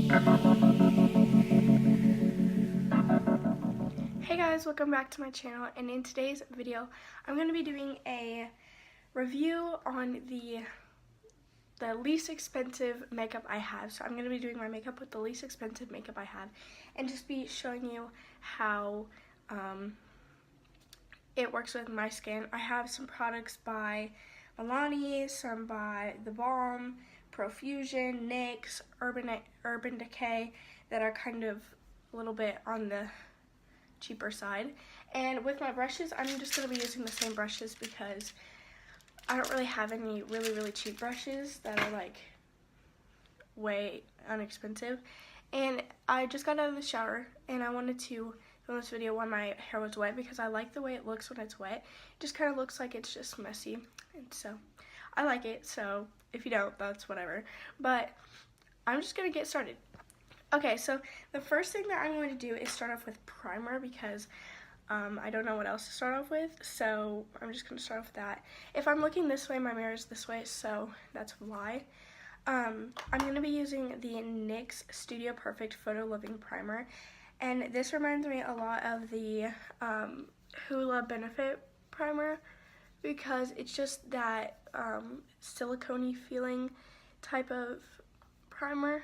Hey guys, welcome back to my channel, and in today's video I'm going to be doing a review on the least expensive makeup I have. So I'm going to be doing my makeup with the least expensive makeup I have and just be showing you how it works with my skin. I have some products by Milani, some by The Balm, Profusion, NYX, Urban Decay that are kind of a little bit on the cheaper side. And with my brushes, I'm just going to be using the same brushes because I don't really have any really cheap brushes that are like way inexpensive. And I just got out of the shower and I wanted to film this video when my hair was wet because I like the way it looks when it's wet. It just kind of looks like it's just messy, and so I like it. So if you don't, that's whatever. But I'm just gonna get started. Okay, so the first thing that I'm going to do is start off with primer because I don't know what else to start off with, so I'm just going to start off with that. If I'm looking this way, my mirror is this way, so that's why. I'm going to be using the NYX Studio Perfect Photo Living Primer, and this reminds me a lot of the Hoola Benefit Primer because it's just that silicone-y feeling type of primer.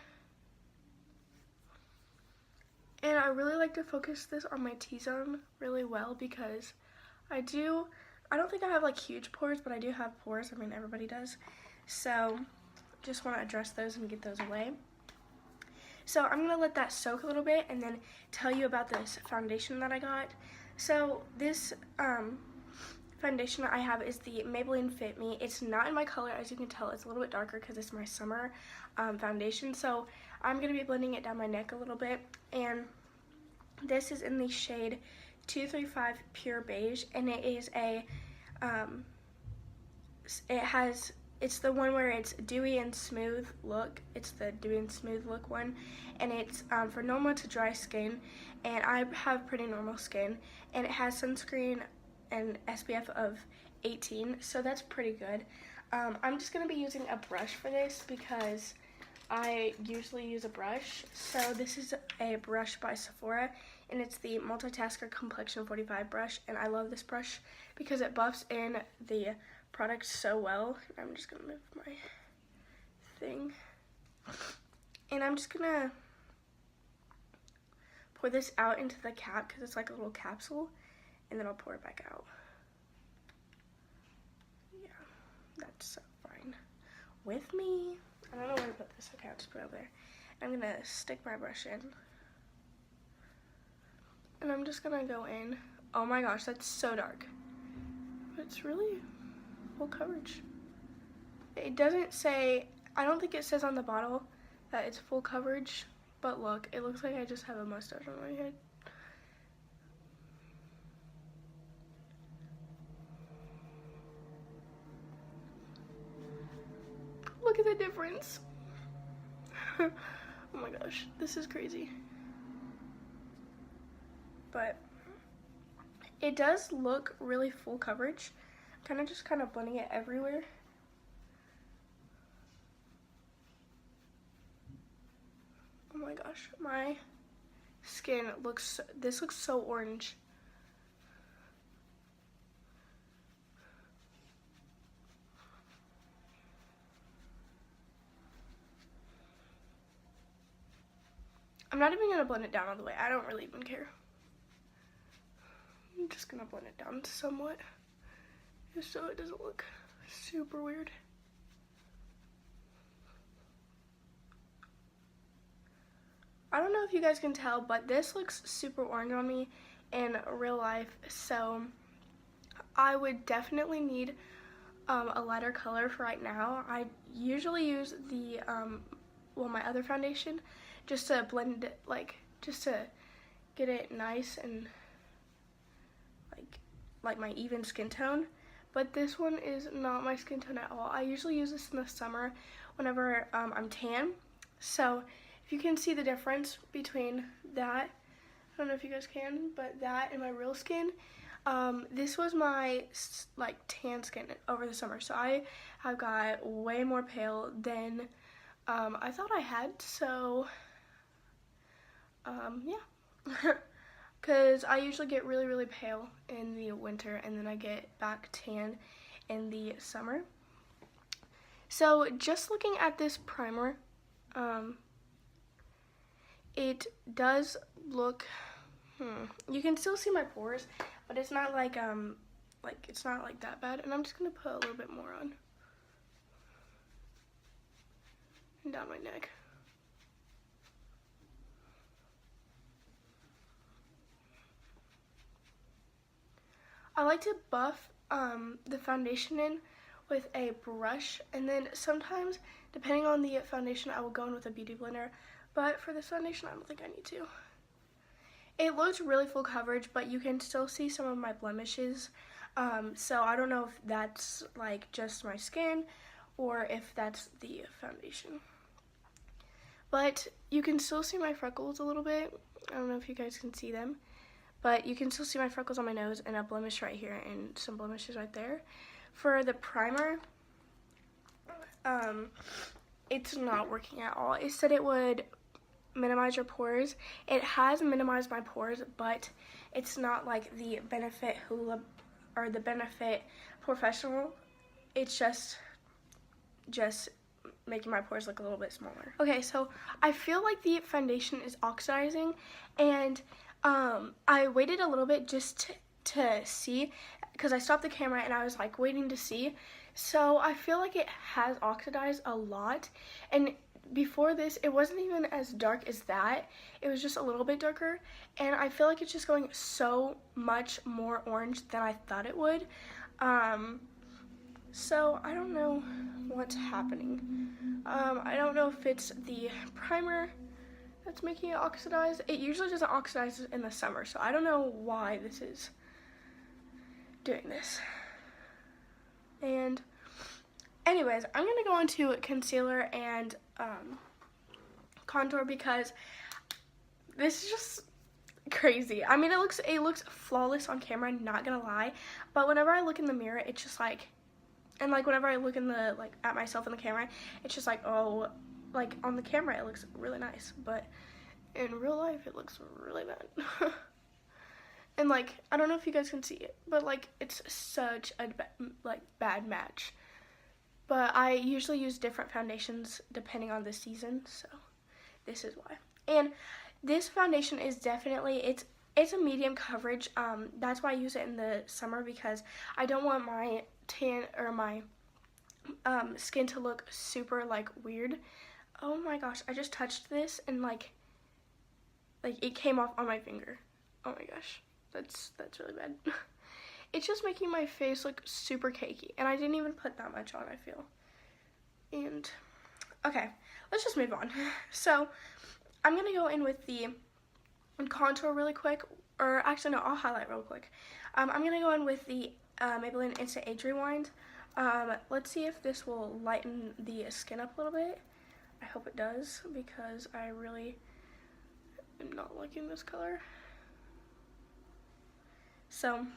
And I really like to focus this on my T-zone really well because I don't think I have like huge pores, but I do have pores. I mean, everybody does. So just want to address those and get those away. So I'm going to let that soak a little bit and then tell you about this foundation that I got. So this foundation that I have is the Maybelline Fit Me. It's not in my color, as you can tell. It's a little bit darker because it's my summer foundation. So I'm going to be blending it down my neck a little bit, and this is in the shade 235 Pure Beige, and it is a it's the one where it's dewy and smooth look. It's the dewy and smooth look one, and it's for normal to dry skin, and I have pretty normal skin, and it has sunscreen and SPF of 18, so that's pretty good. I'm just going to be using a brush for this because I usually use a brush. So this is a brush by Sephora, and it's the Multitasker Complexion 45 brush, and I love this brush because it buffs in the product so well. I'm just going to move my thing, and I'm just going to pour this out into the cap because it's like a little capsule, and then I'll pour it back out. Yeah, that's so fine with me. I don't know where to put this. Okay, I'll just put it over there. I'm gonna stick my brush in, and I'm just gonna go in. Oh my gosh, that's so dark. But it's really full coverage. It doesn't say, I don't think it says on the bottle that it's full coverage, but look, it looks like I just have a mustache on my head. Look at the difference. Oh my gosh, this is crazy. But it does look really full coverage. I'm kind of blending it everywhere. Oh my gosh, my skin this looks so orange. I'm not even going to blend it down all the way. I don't really even care. I'm just going to blend it down somewhat just so it doesn't look super weird. I don't know if you guys can tell, but this looks super orange on me in real life, so I would definitely need a lighter color for right now. I usually use the my other foundation just to blend it, just to get it nice and like my even skin tone. But this one is not my skin tone at all. I usually use this in the summer whenever I'm tan. So if you can see the difference between that, I don't know if you guys can, but that and my real skin, this was my tan skin over the summer. So I have got way more pale than I thought I had. So Yeah. Because I usually get really, really pale in the winter, and then I get back tan in the summer. So just looking at this primer, it does look, you can still see my pores, but it's not like it's not like that bad. And I'm just gonna put a little bit more on and down my neck. I like to buff the foundation in with a brush, and then sometimes, depending on the foundation, I will go in with a beauty blender, but for this foundation, I don't think I need to. It looks really full coverage, but you can still see some of my blemishes, so I don't know if that's like just my skin or if that's the foundation. But you can still see my freckles a little bit. I don't know if you guys can see them, but you can still see my freckles on my nose and a blemish right here and some blemishes right there. For the primer, it's not working at all. It said it would minimize your pores. It has minimized my pores, but it's not like the Benefit Hoola or the Benefit Professional. It's just making my pores look a little bit smaller. Okay, so I feel like the foundation is oxidizing, and I waited a little bit just to see, because I stopped the camera and I was like waiting to see. So I feel like it has oxidized a lot, and before this it wasn't even as dark as that. It was just a little bit darker, and I feel like it's just going so much more orange than I thought it would. So I don't know what's happening. I don't know if it's the primer that's making it oxidize. It usually doesn't oxidize in the summer, so I don't know why this is doing this. And anyways, I'm gonna go on to concealer and contour, because this is just crazy. I mean, it looks flawless on camera, not gonna lie, but whenever I look in the mirror, it's just like, and like whenever I look in the at myself in the camera, it's just like, oh, like on the camera it looks really nice, but in real life it looks really bad. And like, I don't know if you guys can see it, but like it's such a bad match. But I usually use different foundations depending on the season, so this is why. And this foundation is definitely, it's a medium coverage. That's why I use it in the summer, because I don't want my tan or my skin to look super like weird. Oh my gosh, I just touched this and like it came off on my finger. Oh my gosh, that's really bad. It's just making my face look super cakey, and I didn't even put that much on, I feel. And okay, let's just move on. So I'm gonna go in with the contour really quick, or actually no, I'll highlight real quick. I'm gonna go in with the Maybelline Instant Age Rewind. Let's see if this will lighten the skin up a little bit. I hope it does, because I really am not liking this color. So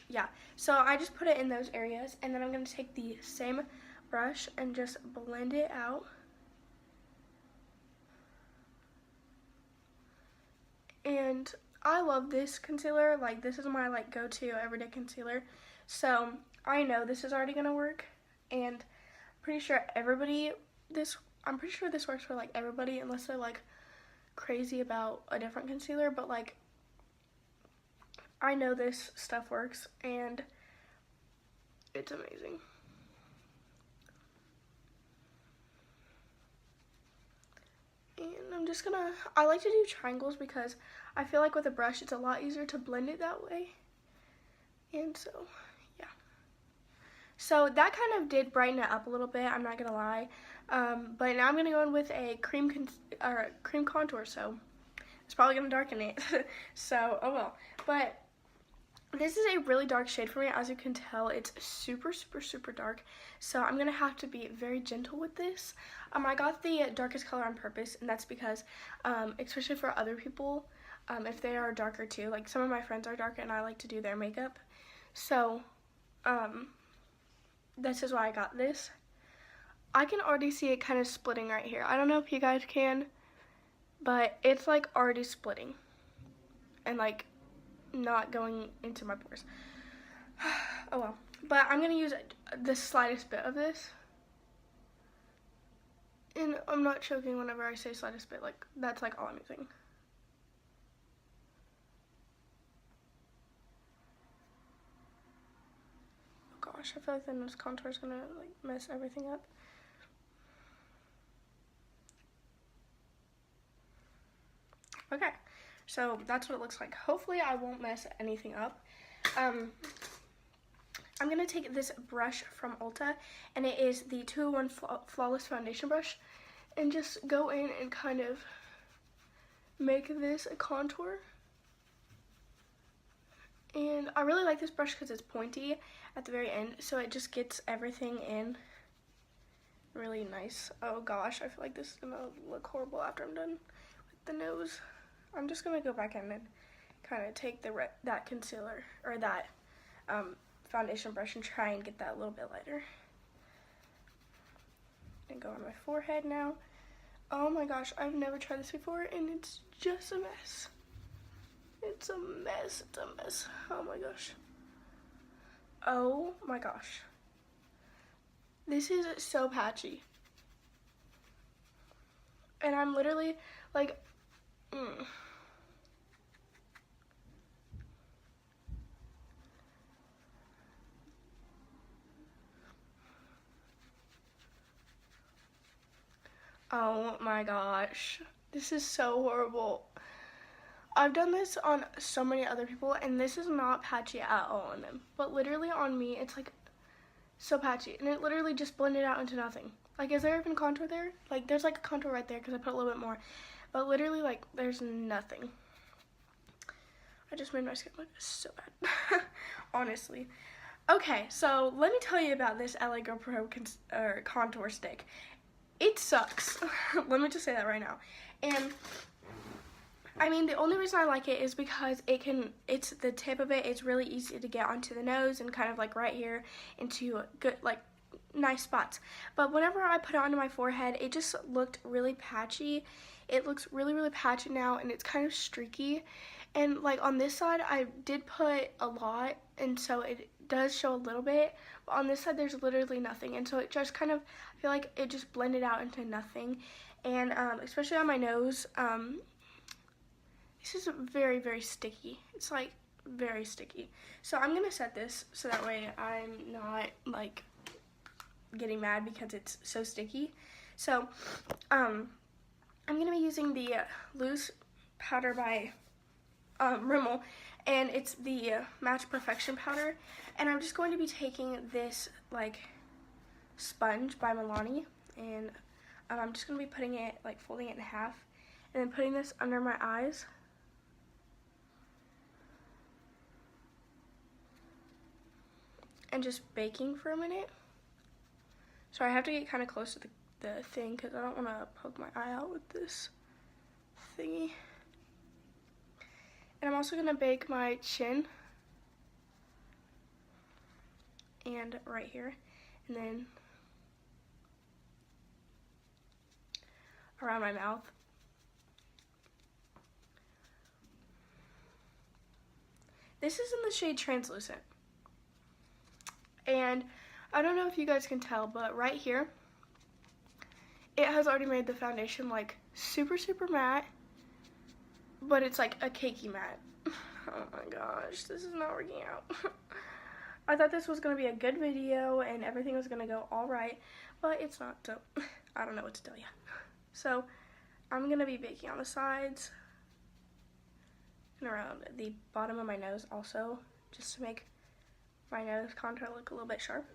yeah, so I just put it in those areas, and then I'm going to take the same brush and just blend it out. And I love this concealer. Like, this is my go-to everyday concealer. So I know this is already going to work, and I'm pretty sure this works for everybody, unless they're crazy about a different concealer. But I know this stuff works, and it's amazing. And I'm just gonna, I like to do triangles because I feel like with a brush it's a lot easier to blend it that way. And so, yeah. So that kind of did brighten it up a little bit, I'm not gonna lie. But now I'm gonna go in with a cream contour, so it's probably gonna darken it. So, oh well. But this is a really dark shade for me. As you can tell, it's super, super, super dark. So I'm going to have to be very gentle with this. I got the darkest color on purpose, and that's because, especially for other people, if they are darker too, some of my friends are darker and I like to do their makeup. So, this is why I got this. I can already see it kind of splitting right here. I don't know if you guys can, but it's like already splitting and like not going into my pores. Oh well. But I'm gonna use the slightest bit of this. And I'm not choking whenever I say slightest bit, like that's like all I'm using. Oh gosh, I feel like the nose contour is gonna like mess everything up. Okay, so that's what it looks like. Hopefully I won't mess anything up. I'm going to take this brush from Ulta, and it is the 2-in-1 Flawless Foundation Brush, and just go in and kind of make this a contour. And I really like this brush because it's pointy at the very end, so it just gets everything in really nice. Oh gosh, I feel like this is going to look horrible after I'm done with the nose. I'm just going to go back in and kind of take that concealer, or that foundation brush, and try and get that a little bit lighter. And go on my forehead now. Oh my gosh, I've never tried this before, and it's just a mess. It's a mess, it's a mess. Oh my gosh. Oh my gosh. This is so patchy. And I'm literally like, Oh my gosh. This is so horrible. I've done this on so many other people, and this is not patchy at all on them. But literally on me, it's like so patchy, and it literally just blended out into nothing. Like, is there even contour there? Like, there's like a contour right there because I put a little bit more, but literally like there's nothing. I just made my skin look so bad, honestly. Okay, so let me tell you about this LA Girl Pro contour stick. It sucks. Let me just say that right now. And I mean, the only reason I like it is because it's the tip of it is really easy to get onto the nose and kind of like right here into good, like, nice spots. But whenever I put it onto my forehead, it just looked really patchy. It looks really, really patchy now, and it's kind of streaky. And like on this side, I did put a lot, and so it does show a little bit. But on this side, there's literally nothing, and so it just kind of, I feel like it just blended out into nothing. And especially on my nose, this is very, very sticky. It's like very sticky. So I'm gonna set this so that way I'm not like getting mad because it's so sticky. So I'm gonna be using the loose powder by Rimmel, and it's the Match Perfection powder, and I'm just going to be taking this like sponge by Milani, and I'm just going to be putting it, like folding it in half, and then putting this under my eyes. And just baking for a minute. Sorry, I have to get kind of close to the thing because I don't want to poke my eye out with this thingy. And I'm also going to bake my chin and right here, and then around my mouth. This is in the shade Translucent. And I don't know if you guys can tell, but right here, it has already made the foundation like super, super matte, but it's like a cakey matte. Oh my gosh, this is not working out. I thought this was going to be a good video and everything was going to go all right, but it's not, so I don't know what to tell you. So I'm going to be baking on the sides and around the bottom of my nose also, just to make my nose contour look a little bit sharp.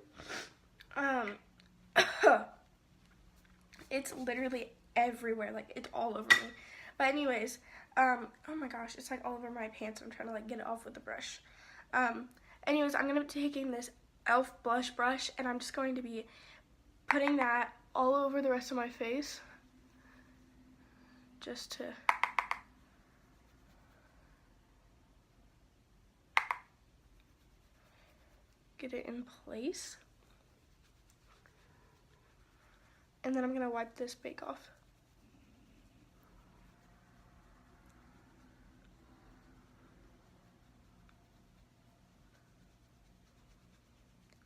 It's literally everywhere, like it's all over me. But anyways, oh my gosh, it's like all over my pants. I'm trying to like get it off with the brush. Anyways, I'm gonna be taking this e.l.f. blush brush, and I'm just going to be putting that all over the rest of my face, just to get it in place. And then I'm gonna wipe this bake off.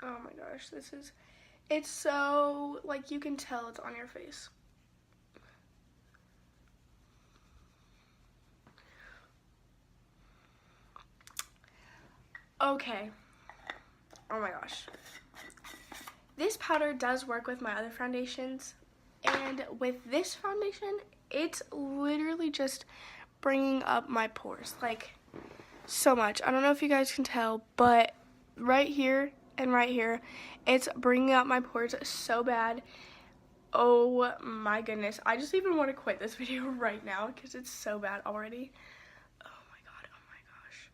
Oh my gosh, it's so, like, you can tell it's on your face. Okay. Oh my gosh. This powder does work with my other foundations, and with this foundation, it's literally just bringing up my pores, like, so much. I don't know if you guys can tell, but right here and right here, it's bringing up my pores so bad. Oh my goodness. I just even want to quit this video right now because it's so bad already. Oh my god, oh my gosh.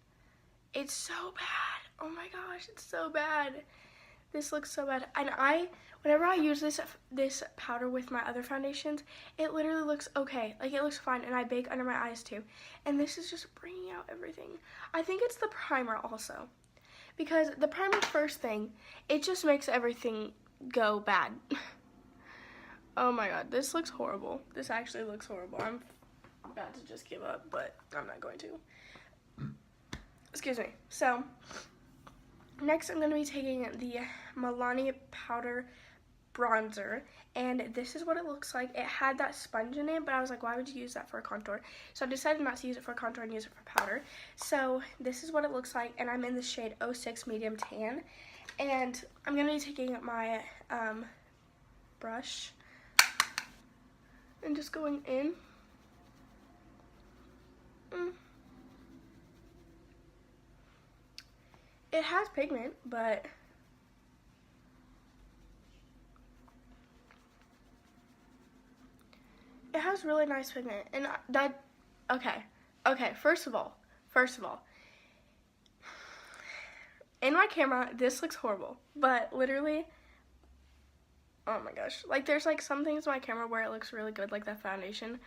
It's so bad. Oh my gosh, it's so bad. This looks so bad. And whenever I use this powder with my other foundations, it literally looks okay. Like, it looks fine, and I bake under my eyes too. And this is just bringing out everything. I think it's the primer also. Because the primer, first thing, it just makes everything go bad. Oh my god, this looks horrible. This actually looks horrible. I'm about to just give up, but I'm not going to. Excuse me. So, next I'm going to be taking the Milani Powder Bronzer, and this is what it looks like. It had that sponge in it, but I was like, why would you use that for a contour? So I decided not to use it for contour and use it for powder. So this is what it looks like, and I'm in the shade 06 Medium Tan. And I'm going to be taking my brush and just going in. It has pigment, but it has really nice pigment. And okay, first of all, in my camera, this looks horrible, but literally, oh my gosh, like, there's like some things in my camera where it looks really good, like that foundation,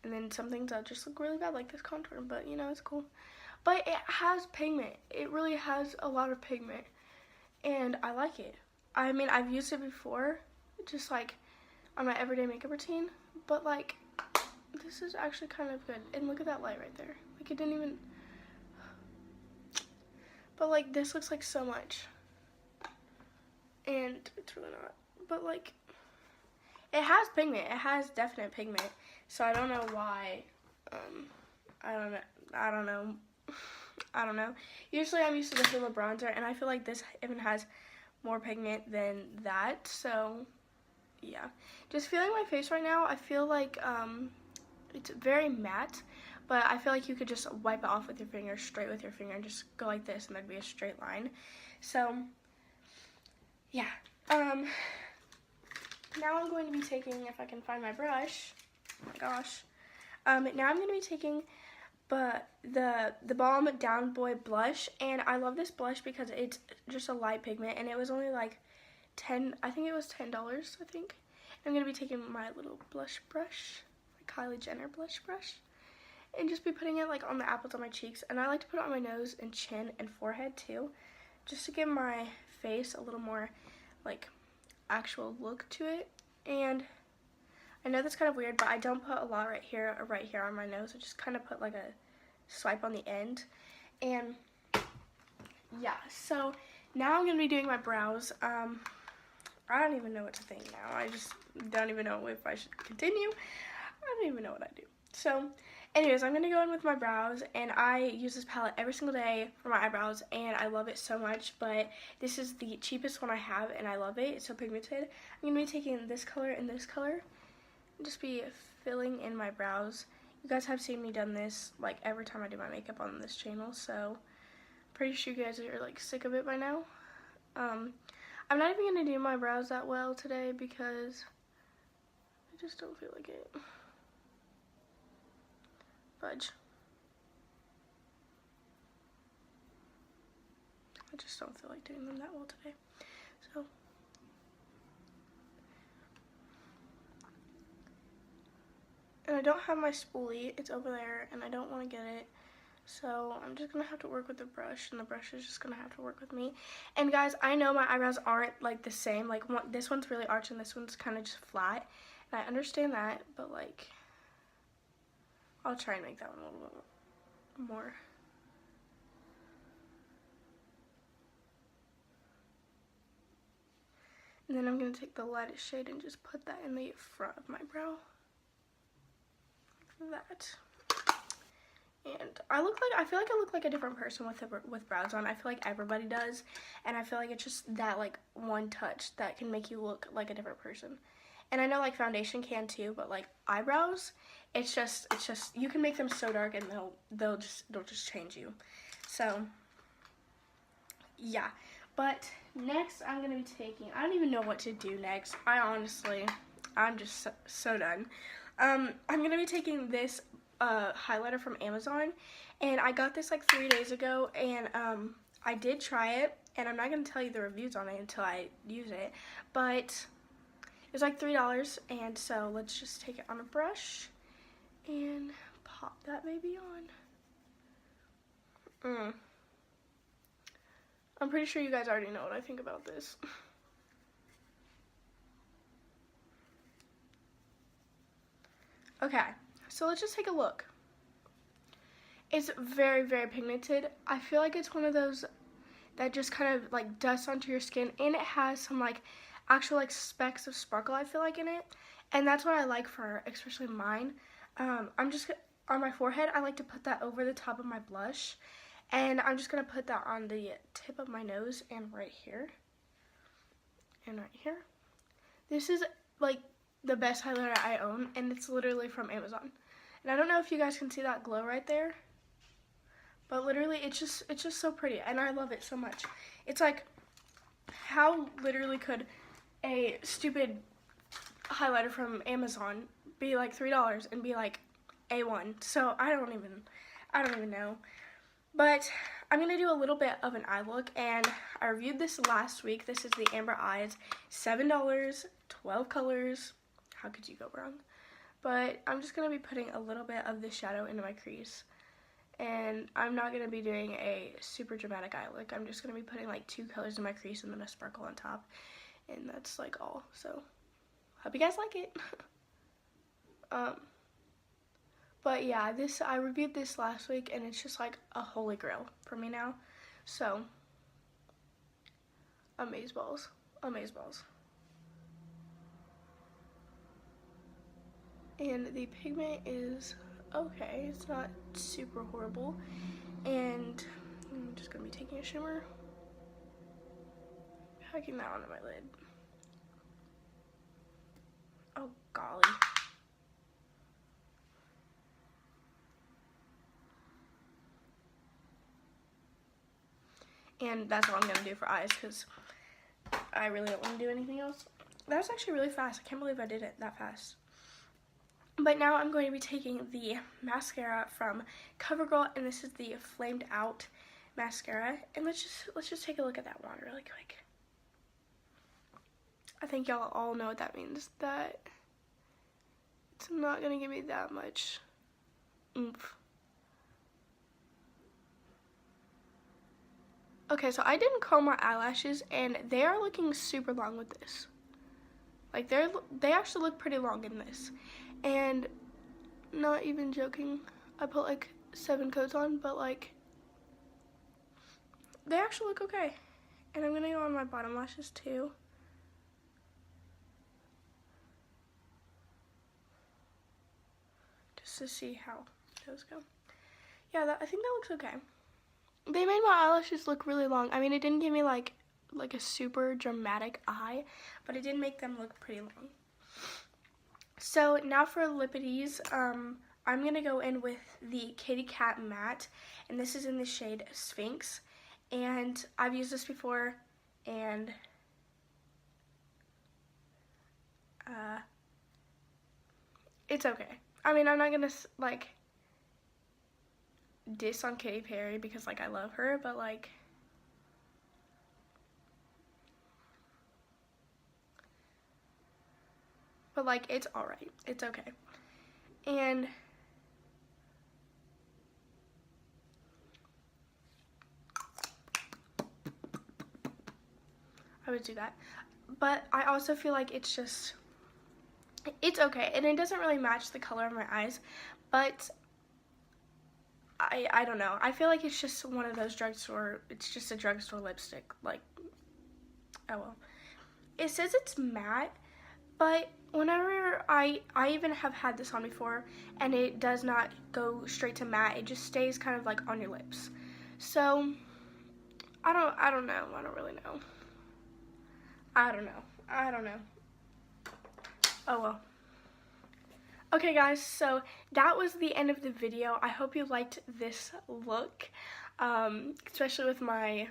and then some things that just look really bad, like this contour, but you know, it's cool. But it has pigment. It really has a lot of pigment, and I like it. I mean, I've used it before, just like on my everyday makeup routine, but like, this is actually kind of good. And look at that light right there. Like, it didn't even, but like, this looks like so much, and it's really not. But like, it has pigment. It has definite pigment. So I don't know why. I don't know. Usually I'm used to the Hoola bronzer, and I feel like this even has more pigment than that. So yeah, just feeling my face right now, I feel like it's very matte, but I feel like you could just wipe it off with your finger, straight with your finger, and just go like this, and there'd be a straight line. So yeah. Now I'm going to be taking, if I can find my brush, oh my gosh. Now I'm going to be taking the Balm Down Boy blush, and I love this blush because it's just a light pigment, and it was only like I think it was $10, I think. I'm going to be taking my little blush brush, my Kylie Jenner blush brush, and just be putting it like on the apples of my cheeks, and I like to put it on my nose and chin and forehead too, just to give my face a little more like actual look to it. And I know that's kind of weird, but I don't put a lot right here or right here on my nose. I just kind of put like a swipe on the end. And yeah, so now I'm going to be doing my brows. I don't even know what to think now. I just don't even know if I should continue. I don't even know what I do. So anyways, I'm going to go in with my brows, and I use this palette every single day for my eyebrows, and I love it so much, but this is the cheapest one I have, and I love it. It's so pigmented. I'm going to be taking this color and this color, and just be filling in my brows. You guys have seen me done this, like, every time I do my makeup on this channel, so pretty sure you guys are, like, sick of it by now. I'm not even going to do my brows that well today because I just don't feel like it. Fudge. I just don't feel like doing them that well today. So and I don't have my spoolie. It's over there, and I don't want to get it. So I'm just going to have to work with the brush, and the brush is just going to have to work with me. And guys, I know my eyebrows aren't like the same. Like, this one's really arched, and this one's kind of just flat. And I understand that, but like, I'll try and make that one a little bit more. And then I'm going to take the lightest shade and just put that in the front of my brow. Like that. And I feel like I look like a different person with brows on. I feel like everybody does. And I feel like it's just that like one touch that can make you look like a different person. And I know like foundation can too, but like eyebrows, it's just you can make them so dark and they'll just change you. So yeah. But next I'm gonna be taking, I don't even know what to do next. I'm just so done. I'm gonna be taking this highlighter from Amazon, and I got this like 3 days ago, and I did try it, and I'm not gonna tell you the reviews on it until I use it, but it was like $3, and so let's just take it on a brush and pop that baby on. I'm pretty sure you guys already know what I think about this. Okay, so let's just take a look. It's very, very pigmented. I feel like it's one of those that just kind of like dusts onto your skin, and it has some like actual like specks of sparkle, I feel like, in it. And that's what I like for especially mine. I'm just on my forehead, I like to put that over the top of my blush. And I'm just going to put that on the tip of my nose and right here. And right here. This is like the best highlighter I own, and it's literally from Amazon. And I don't know if you guys can see that glow right there. But literally it's just so pretty, and I love it so much. It's like, how literally could a stupid highlighter from Amazon be like $3 and be like A1? So I don't even know. But I'm going to do a little bit of an eye look, and I reviewed this last week. This is the Amber Eyes, $7, 12 colors. How could you go wrong? But I'm just going to be putting a little bit of the shadow into my crease. And I'm not going to be doing a super dramatic eye look. I'm just going to be putting like 2 colors in my crease and then a sparkle on top. And that's like all. So, hope you guys like it. But yeah, I reviewed this last week, and it's just like a holy grail for me now. So, amazeballs. Amazeballs. And the pigment is okay. It's not super horrible. And I'm just going to be taking a shimmer, packing that onto my lid. Oh, golly. And that's all I'm going to do for eyes, because I really don't want to do anything else. That was actually really fast. I can't believe I did it that fast. But now I'm going to be taking the mascara from CoverGirl, and this is the Flamed Out mascara. And let's just take a look at that wand really quick. I think y'all all know what that means. That it's not going to give me that much oomph. Okay, so I didn't curl my eyelashes, and they are looking super long with this. Like, they actually look pretty long in this. And not even joking, I put like 7 coats on, but like, they actually look okay. And I'm gonna go on my bottom lashes too. Just to see how those go. Yeah, I think that looks okay. They made my eyelashes look really long. I mean, it didn't give me like a super dramatic eye, but it did make them look pretty long. So now for lippities, I'm going to go in with the Katy Kat Matte, and this is in the shade Sphinx. And I've used this before, and it's okay. I mean, I'm not going to like diss on Katy Perry because like I love her, but like it's alright. It's okay. And I would do that. But I also feel like it's okay, and it doesn't really match the color of my eyes, but I don't know. I feel like it's just one of those it's just a drugstore lipstick, like, oh well. it says it's matte, but whenever I even have had this on before, and it does not go straight to matte. It just stays kind of like on your lips. So I don't know. I don't really know. I don't know. Oh well. Okay guys, so that was the end of the video. I hope you liked this look, especially with my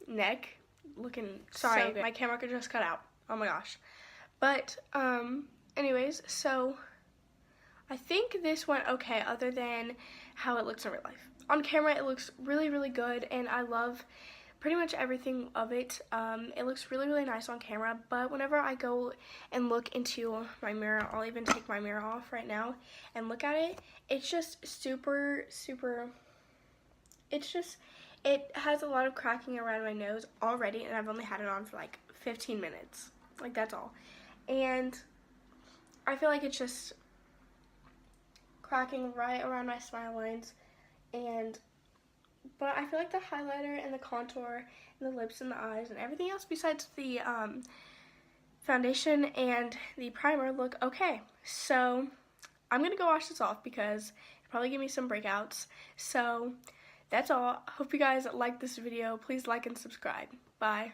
neck looking, sorry, my camera could just cut out. Oh my gosh. But, anyways, so I think this went okay other than how it looks in real life. On camera, it looks really, really good, and I love pretty much everything of it. It looks really, really nice on camera, but whenever I go and look into my mirror, I'll even take my mirror off right now and look at it. It's just super, it has a lot of cracking around my nose already, and I've only had it on for like 15 minutes. Like, that's all. And I feel like it's just cracking right around my smile lines, but I feel like the highlighter and the contour and the lips and the eyes and everything else besides the foundation and the primer look okay. So I'm going to go wash this off because it'll probably give me some breakouts. So that's all. Hope you guys like this video. Please like and subscribe. Bye.